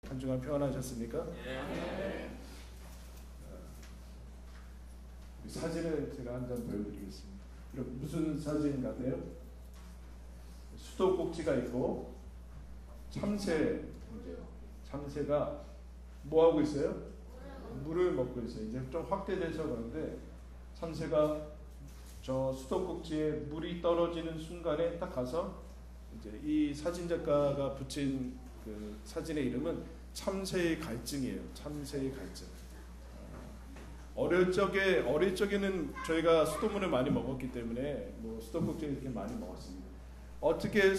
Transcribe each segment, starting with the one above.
한 주간 평안하셨습니까? 예. 사진을 제가 한 장 보여드리겠습니다. 이런 무슨 사진 같아요? 수도꼭지가 있고 참새가 뭐 하고 있어요? 물을 먹고 있어요. 이제 좀 확대돼서 그런데 참새가 저 수도꼭지에 물이 떨어지는 순간에 딱 가서 이제 이 사진 작가가 붙인 그 사진의 이름은 참새의 갈증이에요. 참새의 갈증. 어릴 적에는 저희가 수돗물을 많이 먹었기 때문에 뭐 수도꼭지를 이렇게 많이 먹었습니다. 어떻게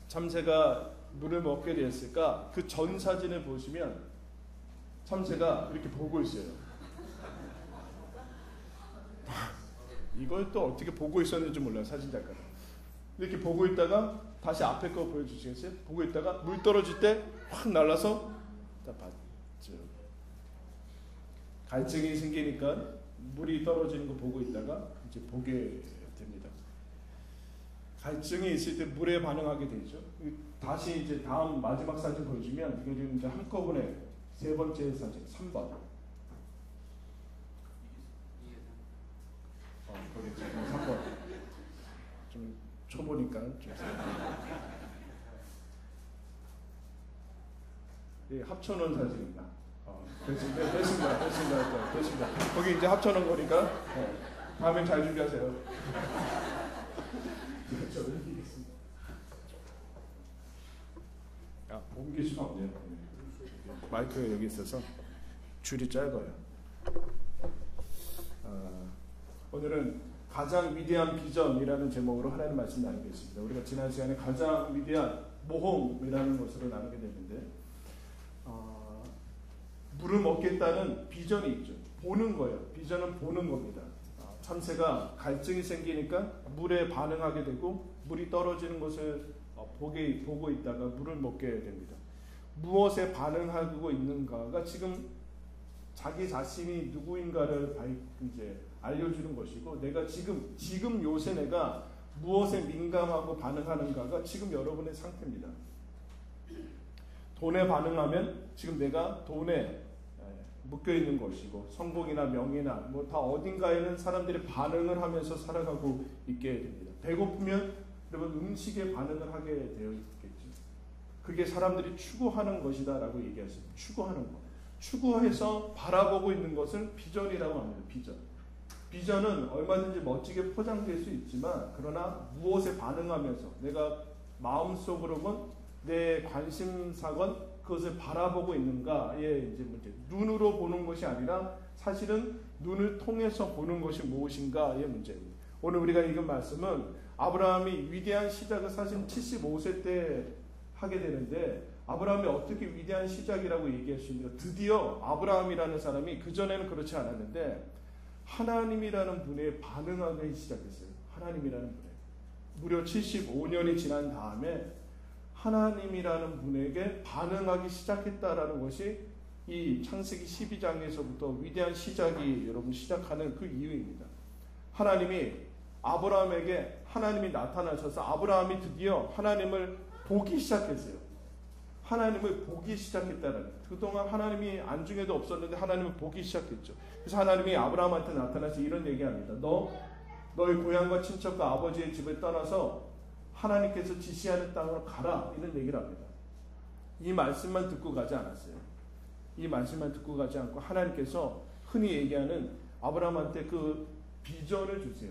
참새가 물을 먹게 되었을까? 그 전 사진을 보시면 참새가 이렇게 보고 있어요. 이걸 또 어떻게 보고 있었는지 몰라요, 사진 작가가. 이렇게 보고 있다가 다시 앞에 거 보여주시겠어요? 보고 있다가 물 떨어질 때 확 날라서 딱 봤죠. 갈증이 생기니까 물이 떨어지는 거 보고 있다가 이제 보게 됩니다. 갈증이 있을 때 물에 반응하게 되죠. 다시 이제 다음 마지막 사진 보여주면 이게 지금 이제 한꺼번에 세 번째 사진 3번. 거기 지금 3번. 좀 초보니까 좀. 합쳐놓은 사진입니다. 됐습니다. 거기 이제 합쳐놓은 거니까 다음엔 잘 준비하세요. 옮길 수가 없네요. 마이크가 여기 있어서 줄이 짧아요. 오늘은 가장 위대한 비전이라는 제목으로 하나님 말씀 나누겠습니다. 우리가 지난 시간에 가장 위대한 모험이라는 것으로 나누게 됐는데 물을 먹겠다는 비전이 있죠. 보는 거예요. 비전은 보는 겁니다. 참새가 갈증이 생기니까 물에 반응하게 되고 물이 떨어지는 것을 보고 있다가 물을 먹게 됩니다. 무엇에 반응하고 있는가가 지금 자기 자신이 누구인가를 이제 알려주는 것이고, 내가 지금 요새 내가 무엇에 민감하고 반응하는가가 지금 여러분의 상태입니다. 돈에 반응하면 지금 내가 돈에 묶여 있는 것이고, 성공이나 명예나 뭐 다 어딘가에는 사람들이 반응을 하면서 살아가고 있게 됩니다. 배고프면 여러분 음식에 반응을 하게 되어 있겠죠. 그게 사람들이 추구하는 것이다라고 얘기했습니다. 추구하는 것. 추구해서 바라보고 있는 것을 비전이라고 합니다. 비전은 얼마든지 멋지게 포장될 수 있지만, 그러나 무엇에 반응하면서 내가 마음속으로건 내 관심사건 그것을 바라보고 있는가의 이제 문제. 눈으로 보는 것이 아니라 사실은 눈을 통해서 보는 것이 무엇인가의 문제입니다. 오늘 우리가 읽은 말씀은 아브라함이 위대한 시작을 사실 75세 때 하게 되는데, 아브라함이 어떻게 위대한 시작이라고 얘기할 수 있는가? 드디어 아브라함이라는 사람이 그전에는 그렇지 않았는데 하나님이라는 분에 반응하기 시작했어요. 하나님이라는 분에. 무려 75년이 지난 다음에 하나님이라는 분에게 반응하기 시작했다라는 것이 이 창세기 12장에서부터 위대한 시작이 여러분 시작하는 그 이유입니다. 하나님이 아브라함에게 하나님이 나타나셔서 아브라함이 드디어 하나님을 보기 시작했어요. 하나님을 보기 시작했다는 거예요. 그동안 하나님이 안중에도 없었는데 하나님을 보기 시작했죠. 그래서 하나님이 아브라함한테 나타나서 이런 얘기합니다. 너의 고향과 친척과 아버지의 집을 떠나서 하나님께서 지시하는 땅으로 가라, 이런 얘기를 합니다. 이 말씀만 듣고 가지 않았어요. 이 말씀만 듣고 가지 않고 하나님께서 흔히 얘기하는 아브라함한테 그 비전을 주세요.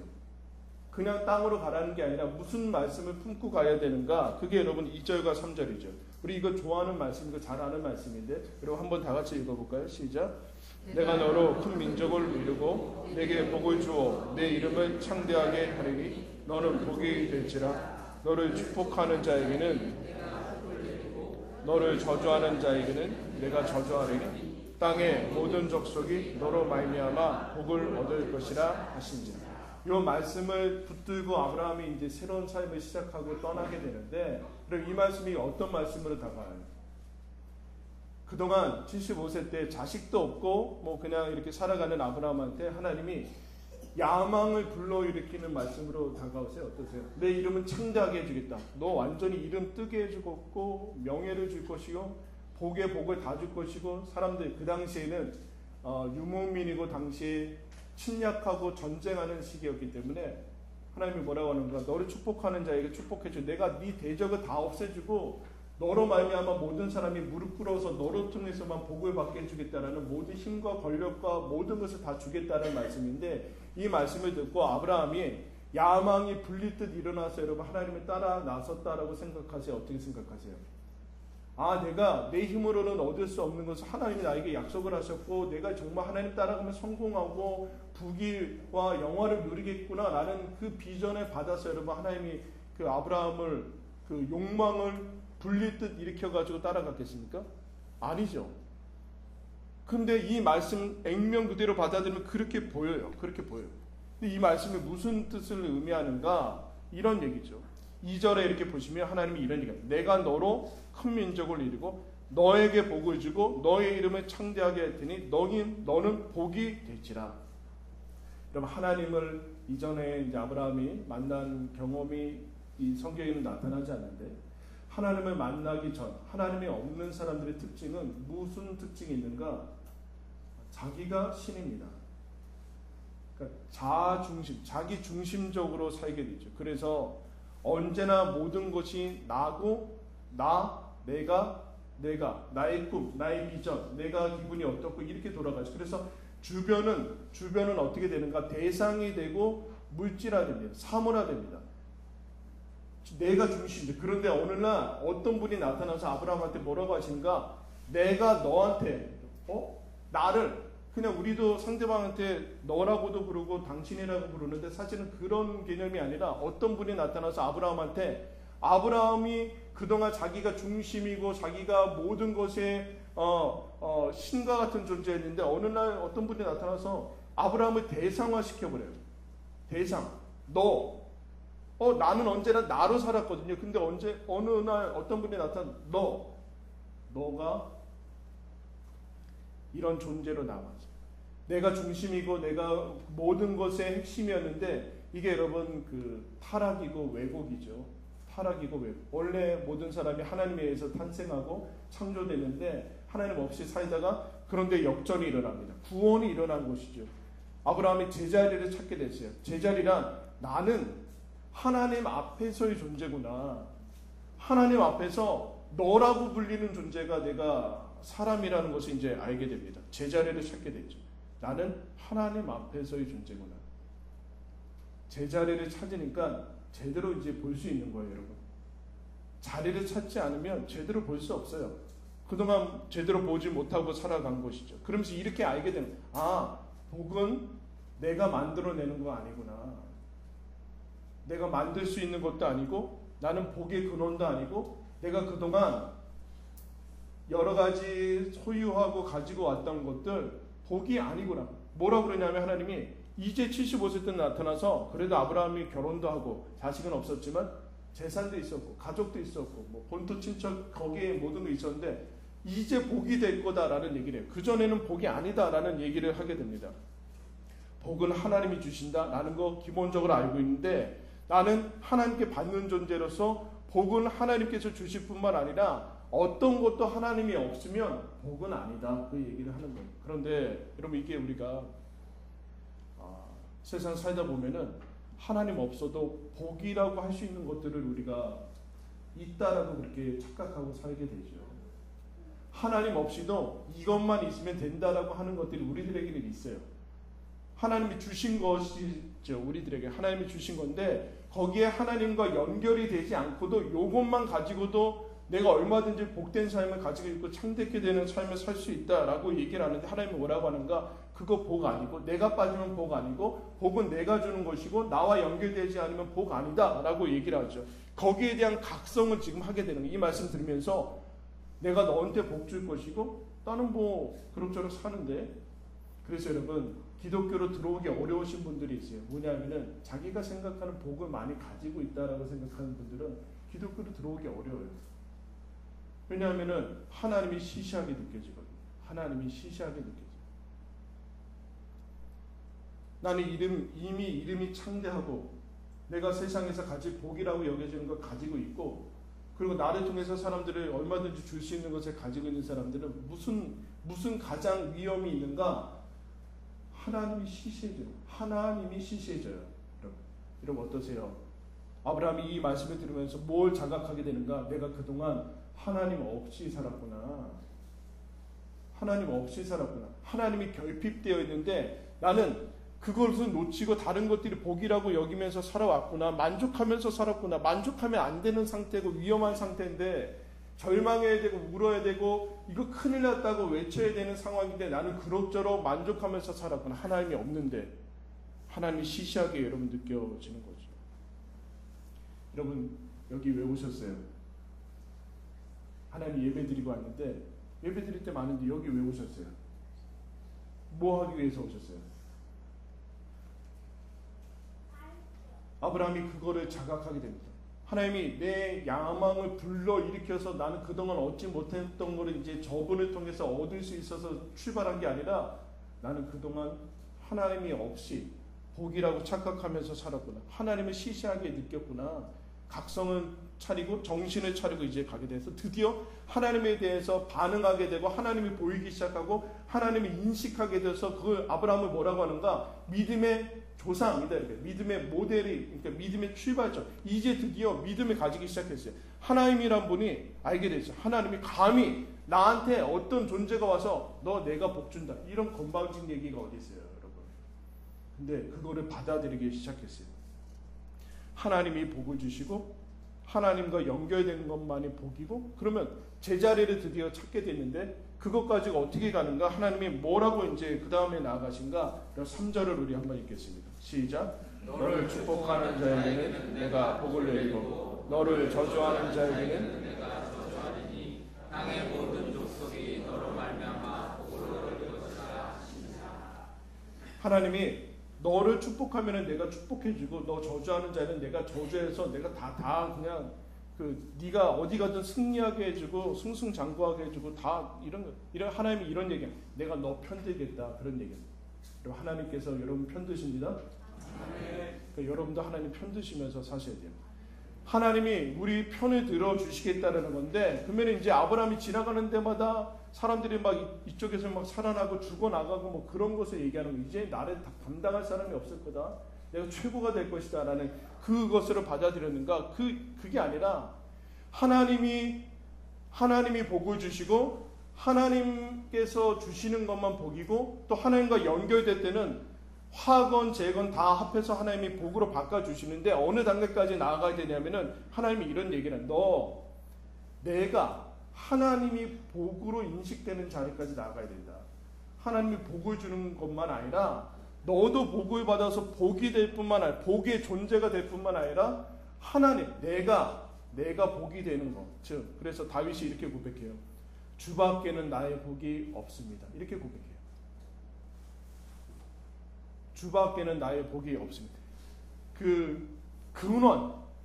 그냥 땅으로 가라는 게 아니라 무슨 말씀을 품고 가야 되는가, 그게 여러분 2절과 3절이죠. 우리 이거 좋아하는 말씀이고 잘 아는 말씀인데 여러분 한번 다 같이 읽어볼까요? 시작. 내가 너로 큰 민족을 이루고 내게 복을 주어 내 이름을 창대하게 하리니 너는 복이 될지라. 너를 축복하는 자에게는, 너를 저주하는 자에게는 내가 저주하리니 땅의 모든 족속이 너로 말미암아 복을 얻을 것이라 하신지라. 이 말씀을 붙들고 아브라함이 이제 새로운 삶을 시작하고 떠나게 되는데, 그럼 이 말씀이 어떤 말씀으로 다가와요? 그동안 75세 때 자식도 없고 뭐 그냥 이렇게 살아가는 아브라함한테 하나님이 야망을 불러일으키는 말씀으로 다가오세요. 어떠세요? 내 이름은 창대하게 해주겠다. 너 완전히 이름 뜨게 해주겠고 명예를 줄 것이요 복에 복을 다 줄 것이고 사람들 그 당시에는 유목민이고 당시에 침략하고 전쟁하는 시기였기 때문에 하나님이 뭐라고 하는가? 너를 축복하는 자에게 축복해줘. 내가 네 대적을 다 없애주고 너로 말미암아 모든 사람이 무릎 꿇어서 너로 통해서만 복을 받게 해주겠다라는 모든 힘과 권력과 모든 것을 다 주겠다는 말씀인데 이 말씀을 듣고 아브라함이 야망이 불릴 듯 일어나서 여러분 하나님을 따라 나섰다라고 생각하세요? 어떻게 생각하세요? 내가 내 힘으로는 얻을 수 없는 것을 하나님이 나에게 약속을 하셨고 내가 정말 하나님 따라가면 성공하고 부귀와 영화를 누리겠구나 라는 그 비전을 받아서 여러분 하나님이 그 아브라함을 그 욕망을 불릴 듯 일으켜가지고 따라갔겠습니까? 아니죠. 근데 이 말씀 액면 그대로 받아들이면 그렇게 보여요. 그렇게 보여요. 근데 이 말씀이 무슨 뜻을 의미하는가? 이런 얘기죠. 2절에 이렇게 보시면 하나님이 이런 얘기합니다. 내가 너로 큰 민족을 이루고 너에게 복을 주고 너의 이름을 창대하게 할 테니 너는 복이 될지라. 여러분 하나님을 이전에 이제 아브라함이 만난 경험이 이 성경에는 나타나지 않는데 하나님을 만나기 전 하나님이 없는 사람들의 특징은 무슨 특징이 있는가? 자기가 신입니다. 그러니까 자중심, 자기 중심적으로 살게 되죠. 그래서 언제나 모든 것이 나고 내가 나의 꿈, 나의 비전, 내가 기분이 어떻고 이렇게 돌아가죠. 그래서 주변은 어떻게 되는가? 대상이 되고 물질화됩니다. 사물화됩니다. 내가 중심이죠. 그런데 어느 날 어떤 분이 나타나서 아브라함한테 뭐라고 하시는가? 내가 너한테 나를 그냥 우리도 상대방한테 너라고도 부르고 당신이라고 부르는데 사실은 그런 개념이 아니라 어떤 분이 나타나서 아브라함한테 아브라함이 그동안 자기가 중심이고 자기가 모든 것에 신과 같은 존재였는데 어느 날 어떤 분이 나타나서 아브라함을 대상화시켜버려요. 대상. 나는 언제나 나로 살았거든요. 근데 어느 날 어떤 분이 나타나 너가 이런 존재로 남았어. 내가 중심이고 내가 모든 것의 핵심이었는데 이게 여러분 그 타락이고 왜곡이죠. 타락이고 왜곡. 원래 모든 사람이 하나님에 의해서 탄생하고 창조되는데 하나님 없이 살다가 그런데 역전이 일어납니다. 구원이 일어난 것이죠. 아브라함이 제자리를 찾게 됐어요. 제자리란 나는 하나님 앞에서의 존재구나. 하나님 앞에서 너라고 불리는 존재가 내가 사람이라는 것을 이제 알게 됩니다. 제자리를 찾게 되죠. 나는 하나님 앞에서의 존재구나. 제자리를 찾으니까 제대로 이제 볼 수 있는 거예요, 여러분. 자리를 찾지 않으면 제대로 볼 수 없어요. 그동안 제대로 보지 못하고 살아간 것이죠. 그러면서 이렇게 알게 되는, 복은 내가 만들어내는 거 아니구나. 내가 만들 수 있는 것도 아니고 나는 복의 근원도 아니고 내가 그동안 여러 가지 소유하고 가지고 왔던 것들 복이 아니구나. 뭐라고 그러냐면 하나님이 이제 75세 때 나타나서 그래도 아브라함이 결혼도 하고 자식은 없었지만 재산도 있었고 가족도 있었고 뭐 본토 친척 거기에 모든 게 있었는데 이제 복이 될 거다라는 얘기를 해요. 그전에는 복이 아니다라는 얘기를 하게 됩니다. 복은 하나님이 주신다라는 거 기본적으로 알고 있는데 나는 하나님께 받는 존재로서 복은 하나님께서 주실 뿐만 아니라 어떤 것도 하나님이 없으면 복은 아니다. 그 얘기를 하는 거예요. 그런데 여러분 이게 우리가 세상 살다 보면은 하나님 없어도 복이라고 할 수 있는 것들을 우리가 있다라고 그렇게 착각하고 살게 되죠. 하나님 없이도 이것만 있으면 된다라고 하는 것들이 우리들에게는 있어요. 하나님이 주신 것이죠. 우리들에게 하나님이 주신 건데 거기에 하나님과 연결이 되지 않고도 이것만 가지고도 내가 얼마든지 복된 삶을 가지고 있고 창대케 되는 삶을 살 수 있다라고 얘기를 하는데 하나님이 뭐라고 하는가? 그거 복 아니고 내가 빠지면 복 아니고 복은 내가 주는 것이고 나와 연결되지 않으면 복 아니다 라고 얘기를 하죠. 거기에 대한 각성을 지금 하게 되는 거예요. 이 말씀 들으면서 내가 너한테 복 줄 것이고 나는 뭐 그럭저럭 사는데 그래서 여러분 기독교로 들어오기 어려우신 분들이 있어요. 뭐냐면은 자기가 생각하는 복을 많이 가지고 있다라고 생각하는 분들은 기독교로 들어오기 어려워요. 왜냐하면은 하나님이 시시하게 느껴지거든요. 하나님이 시시하게 느껴져요. 나는 이미 이름이 창대하고 내가 세상에서 가질 복이라고 여겨지는 걸 가지고 있고, 그리고 나를 통해서 사람들을 얼마든지 줄 수 있는 것을 가지고 있는 사람들은 무슨 가장 위험이 있는가? 하나님이 시시해져요. 하나님이 시시해져요. 여러분 어떠세요? 아브라함이 이 말씀을 들으면서 뭘 자각하게 되는가? 내가 그동안 하나님 없이 살았구나. 하나님 없이 살았구나. 하나님이 결핍되어 있는데 나는 그것을 놓치고 다른 것들이 복이라고 여기면서 살아왔구나. 만족하면서 살았구나. 만족하면 안 되는 상태고 위험한 상태인데 절망해야 되고 울어야 되고 이거 큰일 났다고 외쳐야 되는 상황인데 나는 그럭저럭 만족하면서 살았구나. 하나님이 없는데 하나님이 시시하게 여러분 느껴지는 거죠. 여러분 여기 왜 오셨어요? 하나님 예배 드리고 왔는데 예배 드릴 때 많은데 여기 왜 오셨어요? 뭐 하기 위해서 오셨어요? 아브라함이 그거를 자각하게 됩니다. 하나님이 내 야망을 불러일으켜서 나는 그동안 얻지 못했던 것을 이제 저분을 통해서 얻을 수 있어서 출발한 게 아니라 나는 그동안 하나님이 없이 복이라고 착각하면서 살았구나. 하나님을 시시하게 느꼈구나. 각성은 차리고 정신을 차리고 이제 가게 돼서 드디어 하나님에 대해서 반응하게 되고 하나님이 보이기 시작하고 하나님을 인식하게 돼서 그걸 아브라함을 뭐라고 하는가? 믿음의 조상이다. 이렇게 믿음의 모델이, 그러니까 믿음의 출발점. 이제 드디어 믿음을 가지기 시작했어요. 하나님이란 분이 알게 됐어요. 하나님이 감히 나한테 어떤 존재가 와서 너 내가 복 준다. 이런 건방진 얘기가 어디 있어요, 여러분. 근데 그거를 받아들이기 시작했어요. 하나님이 복을 주시고 하나님과 연결되는 것만이 복이고, 그러면 제자리를 드디어 찾게 됐는데 그것 가지고 어떻게 가는가? 하나님이 뭐라고 이제 그 다음에 나아가신가? 3절을 우리 한번 읽겠습니다. 시작. 너를 축복하는 자에게는 내가 복을 내리고 너를 저주하는 자에게는 내가 저주하리니 땅의 모든 족속이 너로 말미암아 복을 얻을 것이라. 하나님이 너를 축복하면은 내가 축복해주고 너 저주하는 자는 내가 저주해서 내가 다 그냥 네가 어디 가든 승리하게 해주고 승승장구하게 해주고 다 이런 하나님이 이런 얘기야. 내가 너 편들겠다 그런 얘기야. 그리고 하나님께서 여러분 편드십니다. 그러니까 여러분도 하나님 편드시면서 사셔야 돼요. 하나님이 우리 편을 들어주시겠다라는 건데, 그러면 이제 아브라함이 지나가는 데마다 사람들이 막 이쪽에서 막 살아나고 죽어나가고 뭐 그런 것을 얘기하는 거. 이제 나를 감당할 사람이 없을 거다. 내가 최고가 될 것이다. 라는 그것으로 받아들였는가? 그게 아니라 하나님이 복을 주시고 하나님께서 주시는 것만 복이고, 또 하나님과 연결될 때는 화건 재건 다 합해서 하나님이 복으로 바꿔주시는데, 어느 단계까지 나아가야 되냐면은 하나님이 이런 얘기는 내가 하나님이 복으로 인식되는 자리까지 나아가야 된다. 하나님이 복을 주는 것만 아니라 너도 복을 받아서 복이 될 뿐만 아니라 복의 존재가 될 뿐만 아니라 하나님 내가 복이 되는 것. 즉 그래서 다윗이 이렇게 고백해요. 주밖에는 나의 복이 없습니다. 이렇게 고백해요. 주밖에는 나의 복이 없습니다. 그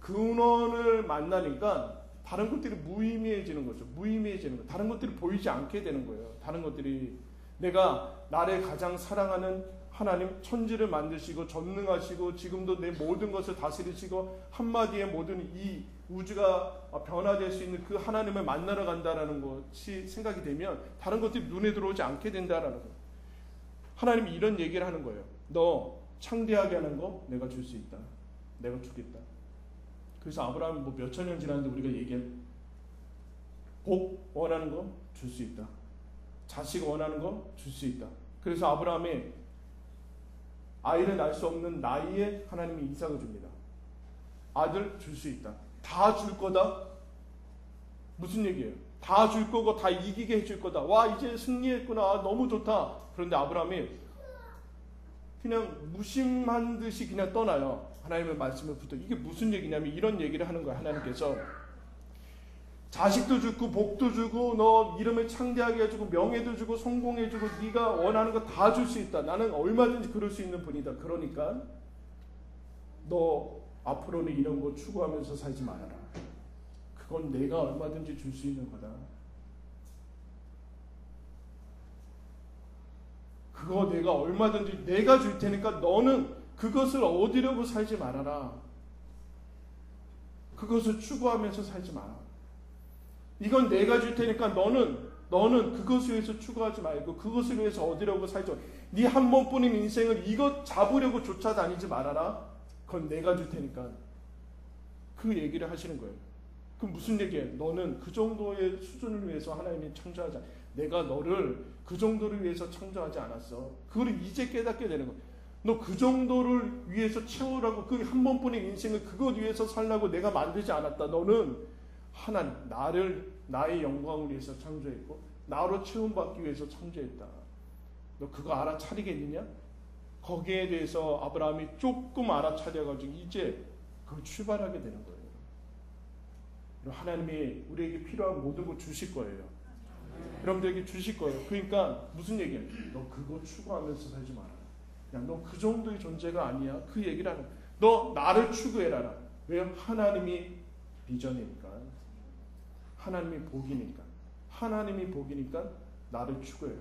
근원을 만나니까 다른 것들이 무의미해지는 거죠. 무의미해지는 거. 다른 것들이 보이지 않게 되는 거예요. 다른 것들이 내가 나를 가장 사랑하는 하나님, 천지를 만드시고 전능하시고 지금도 내 모든 것을 다스리시고 한마디에 모든 이 우주가 변화될 수 있는 그 하나님을 만나러 간다라는 것이 생각이 되면 다른 것들이 눈에 들어오지 않게 된다라는 거예요. 하나님이 이런 얘기를 하는 거예요. 너 창대하게 하는 거 내가 줄 수 있다. 내가 주겠다. 그래서 아브라함이 뭐 몇천 년 지났는데 우리가 얘기한 복 원하는 거 줄 수 있다. 자식 원하는 거 줄 수 있다. 그래서 아브라함이 아이를 낳을 수 없는 나이에 하나님이 이삭을 줍니다. 아들 줄 수 있다. 다 줄 거다. 무슨 얘기예요? 다 줄 거고 다 이기게 해줄 거다. 와 이제 승리했구나. 너무 좋다. 그런데 아브라함이 그냥 무심한 듯이 그냥 떠나요. 하나님의 말씀을 붙어. 이게 무슨 얘기냐면 이런 얘기를 하는 거예요. 하나님께서 자식도 주고 복도 주고 너 이름을 창대하게 해주고 명예도 주고 성공해주고 네가 원하는 거 다 줄 수 있다. 나는 얼마든지 그럴 수 있는 분이다. 그러니까 너 앞으로는 이런 거 추구하면서 살지 말아라. 그건 내가 얼마든지 줄 수 있는 거다. 그거 내가 얼마든지 내가 줄 테니까 너는 그것을 얻으려고 살지 말아라. 그것을 추구하면서 살지 마라. 이건 내가 줄 테니까 너는 그것을 위해서 추구하지 말고 그것을 위해서 얻으려고 살지 마. 네 한 번뿐인 인생을 이것 잡으려고 쫓아다니지 말아라. 그건 내가 줄 테니까. 그 얘기를 하시는 거예요. 그럼 무슨 얘기예요? 너는 그 정도의 수준을 위해서 하나님이 창조하지 않았어. 내가 너를 그 정도를 위해서 창조하지 않았어. 그걸 이제 깨닫게 되는 거예요. 너 그 정도를 위해서 채우라고 그 한 번뿐인 인생을 그것 위해서 살라고 내가 만들지 않았다. 너는 하나님, 나의 영광을 위해서 창조했고 나로 채움받기 위해서 창조했다. 너 그거 알아차리겠느냐? 거기에 대해서 아브라함이 조금 알아차려가지고 이제 그 출발하게 되는 거예요. 하나님이 우리에게 필요한 모든 거 주실 거예요. 여러분들에게 주실 거예요. 그러니까 무슨 얘기야? 너 그거 추구하면서 살지 마라. 그냥 너 그 정도의 존재가 아니야. 그 얘기를 하는 거야. 너 나를 추구해라. 왜요? 하나님이 비전이니까. 하나님이 복이니까. 하나님이 복이니까 나를 추구해라.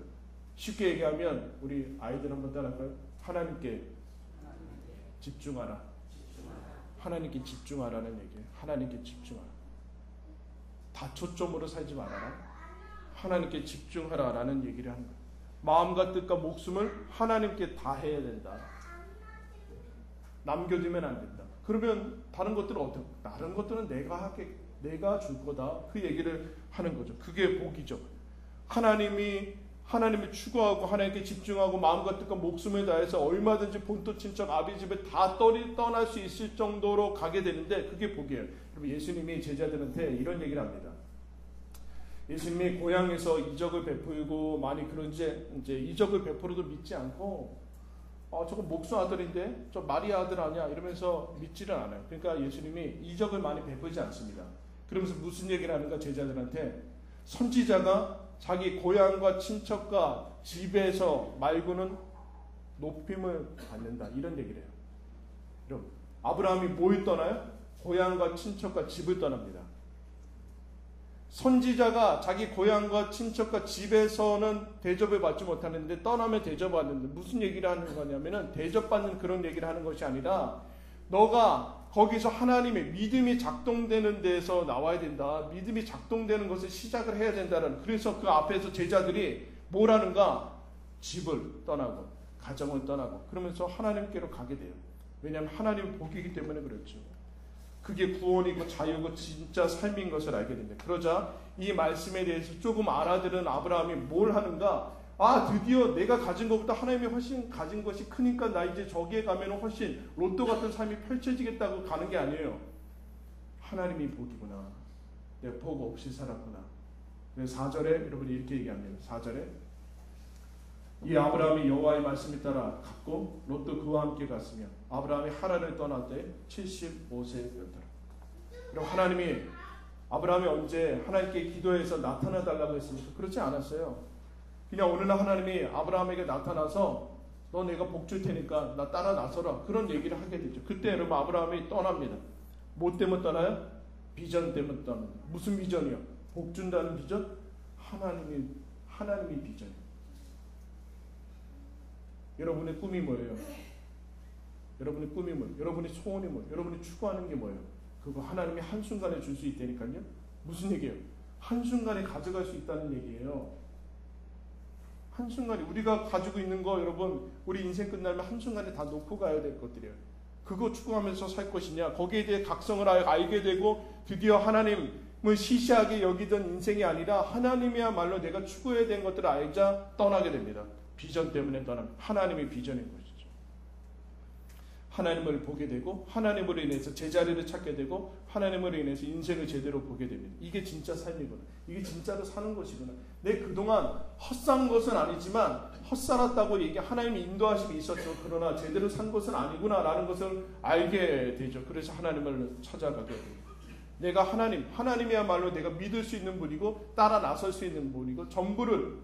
쉽게 얘기하면 우리 아이들 한번 따라할까요? 하나님께 집중하라. 하나님께 집중하라는 얘기예요. 하나님께 집중하라. 다 초점으로 살지 말아라. 하나님께 집중하라라는 얘기를 하는 거예요. 마음과 뜻과 목숨을 하나님께 다 해야 된다. 남겨두면 안 된다. 그러면 다른 것들은 어떻게? 다른 것들은 내가 줄 거다. 그 얘기를 하는 거죠. 그게 복이죠. 하나님을 추구하고 하나님께 집중하고 마음과 뜻과 목숨을 다해서 얼마든지 본토 친척 아비 집에 다 떠날 수 있을 정도로 가게 되는데 그게 복이에요. 여러분, 예수님이 제자들한테 이런 얘기를 합니다. 예수님이 고향에서 이적을 베풀고 많이 그런지 이제 이적을 베풀어도 믿지 않고 저거 목수 아들인데 저 마리아 아들 아니야 이러면서 믿지를 않아요. 그러니까 예수님이 이적을 많이 베풀지 않습니다. 그러면서 무슨 얘기를 하는가? 제자들한테 선지자가 자기 고향과 친척과 집에서 말고는 높임을 받는다 이런 얘기를 해요. 여러분, 아브라함이 뭘 떠나요? 고향과 친척과 집을 떠납니다. 선지자가 자기 고향과 친척과 집에서는 대접을 받지 못하는데 떠나면 대접받는데 무슨 얘기를 하는 거냐면은 대접받는 그런 얘기를 하는 것이 아니라 너가 거기서 하나님의 믿음이 작동되는 데서 나와야 된다. 믿음이 작동되는 것을 시작을 해야 된다는. 그래서 그 앞에서 제자들이 뭘 하는가? 집을 떠나고 가정을 떠나고 그러면서 하나님께로 가게 돼요. 왜냐하면 하나님은 복이기 때문에 그렇죠. 그게 구원이고 자유고 진짜 삶인 것을 알게 됩니다. 그러자 이 말씀에 대해서 조금 알아들은 아브라함이 뭘 하는가? 드디어 내가 가진 것보다 하나님이 훨씬 가진 것이 크니까 나 이제 저기에 가면 훨씬 로또 같은 삶이 펼쳐지겠다고 가는 게 아니에요. 하나님이 복이구나. 내가 복 없이 살았구나. 그래서 4절에 여러분이 이렇게 얘기합니다. 4절에 이 아브라함이 여호와의 말씀에 따라 갔고 롯도 그와 함께 갔으며 아브라함이 하란을 떠날 때 75세였더라. 그럼 하나님이 아브라함이 언제 하나님께 기도해서 나타나 달라고 했습니까? 그렇지 않았어요. 그냥 어느 날 하나님이 아브라함에게 나타나서 너 내가 복 줄 테니까 나 따라 나서라 그런 얘기를 하게 되죠. 그때 여러분 아브라함이 떠납니다. 뭐 때문에 떠나요? 비전 때문에 떠납니다. 무슨 비전이요? 복 준다는 비전? 하나님이 비전이에요. 여러분의 꿈이 뭐예요? 여러분의 꿈이 뭐예요? 여러분의 소원이 뭐예요? 여러분이 추구하는 게 뭐예요? 그거 하나님이 한순간에 줄 수 있다니까요. 무슨 얘기예요? 한순간에 가져갈 수 있다는 얘기예요. 한순간에 우리가 가지고 있는 거 여러분 우리 인생 끝나면 한순간에 다 놓고 가야 될 것들이에요. 그거 추구하면서 살 것이냐? 거기에 대해 각성을 알게 되고 드디어 하나님을 시시하게 여기던 인생이 아니라 하나님이야말로 내가 추구해야 되는 것들을 알자 떠나게 됩니다. 비전 때문에 떠납니다. 하나님의 비전인 것이죠. 하나님을 보게 되고 하나님으로 인해서 제자리를 찾게 되고 하나님으로 인해서 인생을 제대로 보게 됩니다. 이게 진짜 삶이구나. 이게 진짜로 사는 것이구나. 내 그동안 헛산 것은 아니지만 헛살았다고 하나님의 인도하심이 있었죠. 그러나 제대로 산 것은 아니구나라는 것을 알게 되죠. 그래서 하나님을 찾아가게 됩니다. 내가 하나님이야말로 내가 믿을 수 있는 분이고 따라 나설 수 있는 분이고 전부를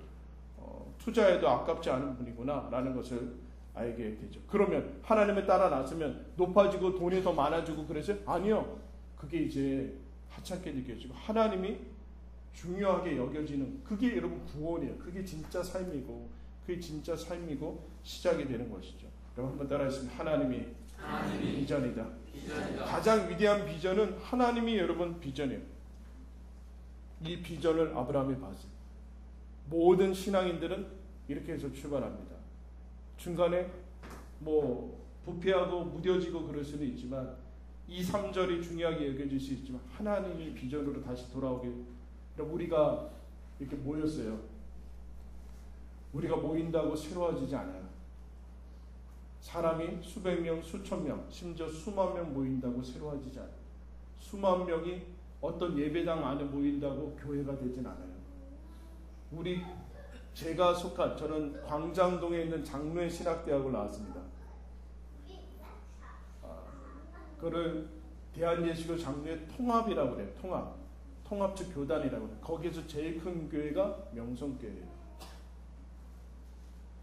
투자해도 아깝지 않은 분이구나 라는 것을 알게 되죠. 그러면 하나님을 따라 나서면 높아지고 돈이 더 많아지고 그래서 아니요. 그게 이제 하찮게 느껴지고 하나님이 중요하게 여겨지는 그게 여러분 구원이에요. 그게 진짜 삶이고 그게 진짜 삶이고 시작이 되는 것이죠. 여러분 한번 따라하시면 하나님이 비전이다. 가장 위대한 비전은 하나님이 여러분 비전이에요. 이 비전을 아브라함이 봤어요. 모든 신앙인들은 이렇게 해서 출발합니다. 중간에 뭐 부패하고 무뎌지고 그럴 수는 있지만 2, 3절이 중요하게 여겨질 수 있지만 하나님이 비전으로 다시 돌아오게. 우리가 이렇게 모였어요. 우리가 모인다고 새로워지지 않아요. 사람이 수백 명, 수천 명, 심지어 수만 명 모인다고 새로워지지 않아요. 수만 명이 어떤 예배당 안에 모인다고 교회가 되진 않아요. 제가 속한, 저는 광장동에 있는 장로의 신학대학을 나왔습니다. 그거를 대한예수교 장로의 통합이라고 그래요. 통합적 교단이라고 그래요. 거기에서 제일 큰 교회가 명성교회예요.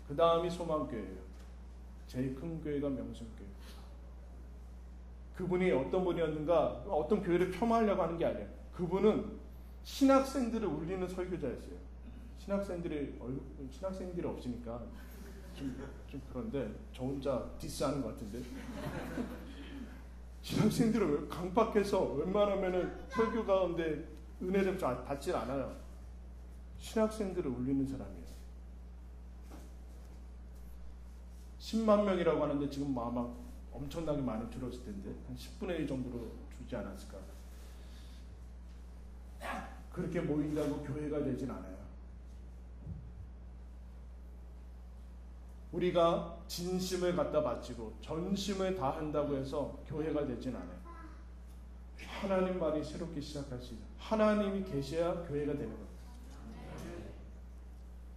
그 다음이 소망교회예요. 제일 큰 교회가 명성교회. 그분이 어떤 분이었는가, 어떤 교회를 폄하하려고 하는 게 아니에요. 그분은 신학생들을 울리는 설교자였어요. 신학생들이 없으니까 좀 그런데 저 혼자 디스하는 것 같은데. 신학생들을 강박해서 웬만하면은 설교 가운데 은혜 좀 받질 않아요. 신학생들을 울리는 사람이에요. 10만 명이라고 하는데 지금 아마 엄청나게 많이 줄었을 텐데 한 10분의 1 정도로 주지 않았을까. 그렇게 모인다고 교회가 되진 않아요. 우리가 진심을 갖다 바치고 전심을 다한다고 해서 교회가 되진 않아요. 하나님 말이 새롭게 시작할 수 있어요. 하나님이 계셔야 교회가 되는 거예요.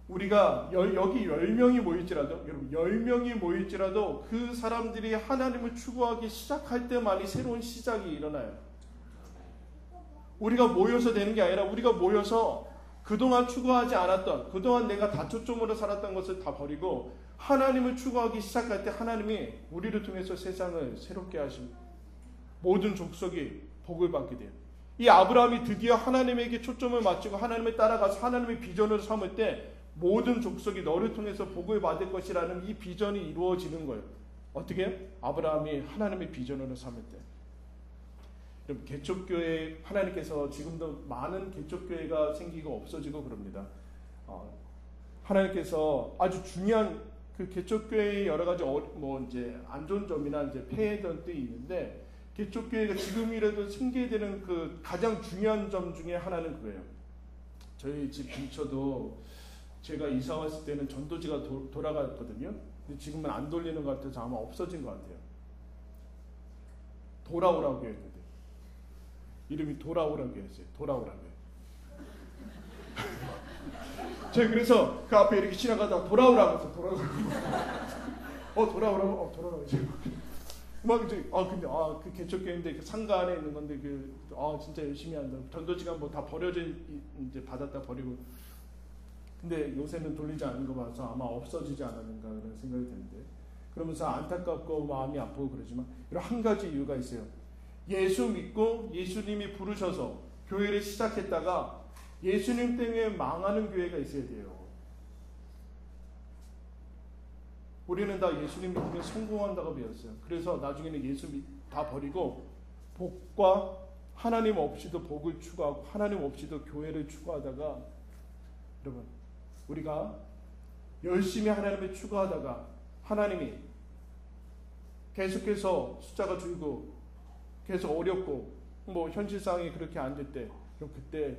우리가 여기 10명이 모일지라도, 여러분 10명이 모일지라도 그 사람들이 하나님을 추구하기 시작할 때만이 새로운 시작이 일어나요. 우리가 모여서 되는 게 아니라 우리가 모여서 그동안 추구하지 않았던, 그동안 내가 다초점으로 살았던 것을 다 버리고 하나님을 추구하기 시작할 때 하나님이 우리를 통해서 세상을 새롭게 하시고 모든 족속이 복을 받게 돼요. 이 아브라함이 드디어 하나님에게 초점을 맞추고 하나님을 따라가서 하나님의 비전을 삼을 때 모든 족속이 너를 통해서 복을 받을 것이라는 이 비전이 이루어지는 거예요. 어떻게? 아브라함이 하나님의 비전으로 삼을 때. 여러분, 개척교회, 하나님께서 지금도 많은 개척교회가 생기고 없어지고 그럽니다. 하나님께서 아주 중요한 그 개척교회의 여러 가지 이제 안 좋은 점이나 이제 폐해던 때 있는데, 개척교회가 지금이라도 생기되는 그 가장 중요한 점 중에 하나는 그거예요. 저희 집 근처도 제가 이사 왔을 때는 전도지가 돌아갔거든요. 근데 지금은 안 돌리는 것 같아서 아마 없어진 것 같아요. 돌아오라고 했는데 이름이 돌아오라고 했어요. 돌아오라고. 제가 그래서 그 앞에 이렇게 지나가다가 돌아오라고 해서 돌아오라고 막 이제 근데 그 개척교회인데 그 상가 안에 있는 건데 진짜 열심히 한다. 전도지가 뭐 다 버려져 이제 받았다 버리고. 근데 요새는 돌리지 않는 거 봐서 아마 없어지지 않았는가 그런 생각이 드는데, 그러면서 안타깝고 마음이 아프고 그러지만 이런 한 가지 이유가 있어요. 예수 믿고 예수님이 부르셔서 교회를 시작했다가 예수님 때문에 망하는 교회가 있어야 돼요. 우리는 다 예수님 믿으면 성공한다고 배웠어요. 그래서 나중에는 예수 다 버리고 복과 하나님 없이도 복을 추구하고 하나님 없이도 교회를 추구하다가, 여러분 우리가 열심히 하나님을 추구하다가 하나님이 계속해서 숫자가 줄고 계속 어렵고 뭐 현실 상황이 그렇게 안 될 때, 그럼 그때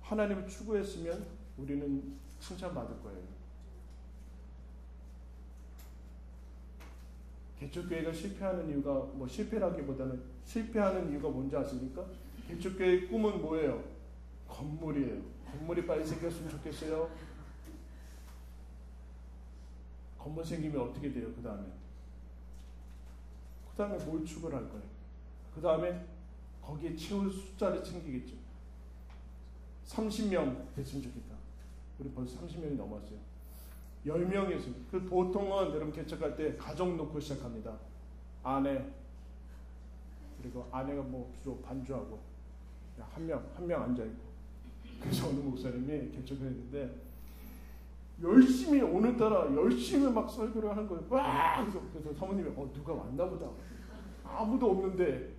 하나님을 추구했으면 우리는 칭찬받을 거예요. 개척교회가 실패하는 이유가 실패라기보다는 실패하는 이유가 뭔지 아십니까? 개척교회의 꿈은 뭐예요? 건물이에요. 건물이 빨리 생겼으면 좋겠어요. 건물 생기면 어떻게 돼요? 그 다음에 뭘 추구를 할 거예요? 그 다음에 거기에 채울 숫자를 챙기겠죠. 30명 됐으면 좋겠다. 우리 벌써 30명이 넘었어요. 10명이었어요. 그 보통은 여러분 개척할 때 가정 놓고 시작합니다. 아내, 그리고 아내가 주로 반주하고 한 명 앉아있고. 그래서 어느 목사님이 개척을 했는데 열심히 오늘따라 열심히 막 설교를 하는 거예요. 와! 그래서 사모님이 누가 왔나 보다. 아무도 없는데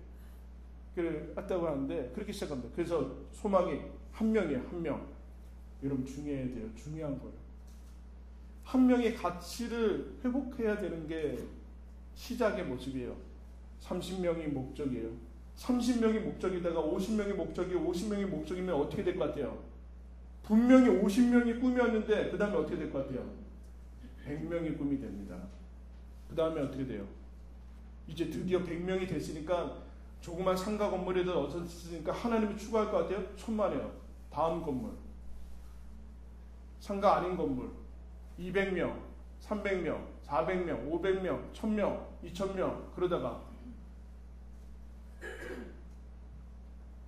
그래 했다고 하는데 그렇게 시작합니다. 그래서 소망이 한 명이에요. 한 명. 여러분 중요해야 돼요. 중요한 거예요. 한 명의 가치를 회복해야 되는 게 시작의 모습이에요. 30명이 목적이에요. 30명이 목적이다가 50명이 목적이 50명이 목적이면 어떻게 될 것 같아요? 분명히 50명이 꿈이었는데 그 다음에 어떻게 될 것 같아요? 100명이 꿈이 됩니다. 그 다음에 어떻게 돼요? 이제 드디어 100명이 됐으니까 조그만 상가 건물에도 얻었으니까 하나님이 추가할 것 같아요? 천만에요. 다음 건물. 상가 아닌 건물. 200명, 300명, 400명, 500명, 1000명, 2000명 그러다가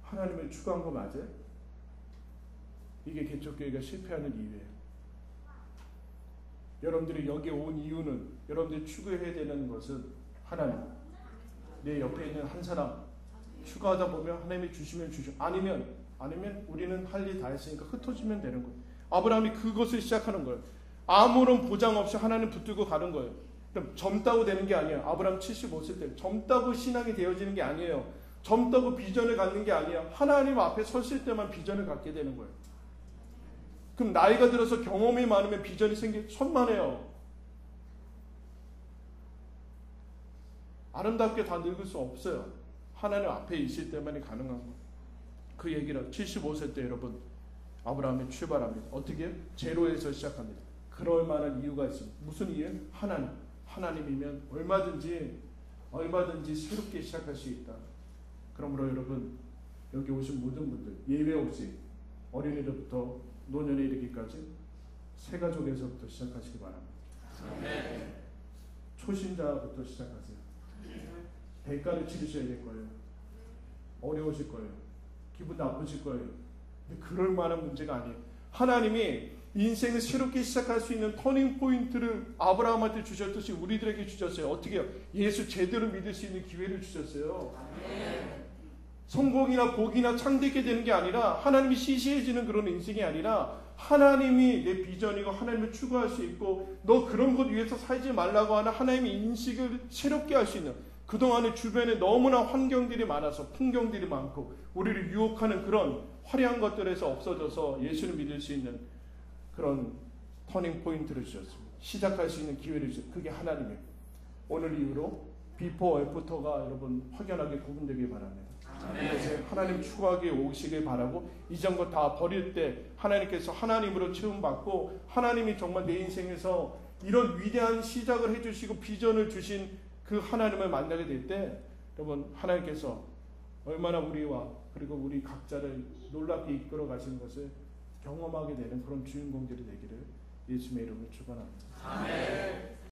하나님을 추구한 거 맞아요? 이게 개척교회가 실패하는 이유예요. 여러분들이 여기에 온 이유는 여러분들이 추구해야 되는 것은 하나님. 내 옆에 있는 한 사람 추구하다 보면 하나님이 주시면 주죠. 아니면 우리는 할 일 다 했으니까 흩어지면 되는 거예요. 아브라함이 그것을 시작하는 거예요. 아무런 보장 없이 하나님 붙들고 가는 거예요. 그럼 젊다고 되는 게 아니에요. 아브라함 75세 때 젊다고 신앙이 되어지는 게 아니에요. 젊다고 비전을 갖는 게 아니에요. 하나님 앞에 섰을 때만 비전을 갖게 되는 거예요. 그럼 나이가 들어서 경험이 많으면 비전이 천만에요. 아름답게 다 늙을 수 없어요. 하나님 앞에 있을 때만이 가능한 거예요. 그 얘기를 75세 때 여러분 아브라함이 출발합니다. 어떻게 해요? 제로에서 시작합니다. 그럴 만한 이유가 있습니다. 무슨 이유예요? 하나님이면 얼마든지 새롭게 시작할 수 있다. 그러므로 여러분 여기 오신 모든 분들 예외 없이 어린이들부터 노년에 이르기까지 새 가족에서부터 시작하시기 바랍니다. 네. 초신자부터 시작하세요. 대가를 치르셔야 될 거예요. 어려우실 거예요. 기분 나쁘실 거예요. 근데 그럴 만한 문제가 아니에요. 하나님이 인생을 새롭게 시작할 수 있는 터닝 포인트를 아브라함한테 주셨듯이 우리들에게 주셨어요. 어떻게 해요? 예수 제대로 믿을 수 있는 기회를 주셨어요. 성공이나 복이나 창대하게 되는 게 아니라 하나님이 시시해지는 그런 인생이 아니라 하나님이 내 비전이고 하나님을 추구할 수 있고 너 그런 것 위해서 살지 말라고 하는 하나님의 인식을 새롭게 할 수 있는 그동안에 주변에 너무나 환경들이 많아서 풍경들이 많고 우리를 유혹하는 그런 화려한 것들에서 없어져서 예수를 믿을 수 있는 그런 터닝 포인트를 주셨습니다. 시작할 수 있는 기회를 주셨습니다. 그게 하나님이에요. 오늘 이후로 비포 애프터가 여러분 확연하게 구분되길 바랍니다. 이것에 하나님 추구하게 오시길 바라고 이전 것 다 버릴 때 하나님께서 하나님으로 채움받고 하나님이 정말 내 인생에서 이런 위대한 시작을 해주시고 비전을 주신 그 하나님을 만나게 될 때 여러분 하나님께서 얼마나 우리와 그리고 우리 각자를 놀랍게 이끌어 가시는 것을 경험하게 되는 그런 주인공들이 되기를 예수님의 이름으로 축원합니다. 아멘.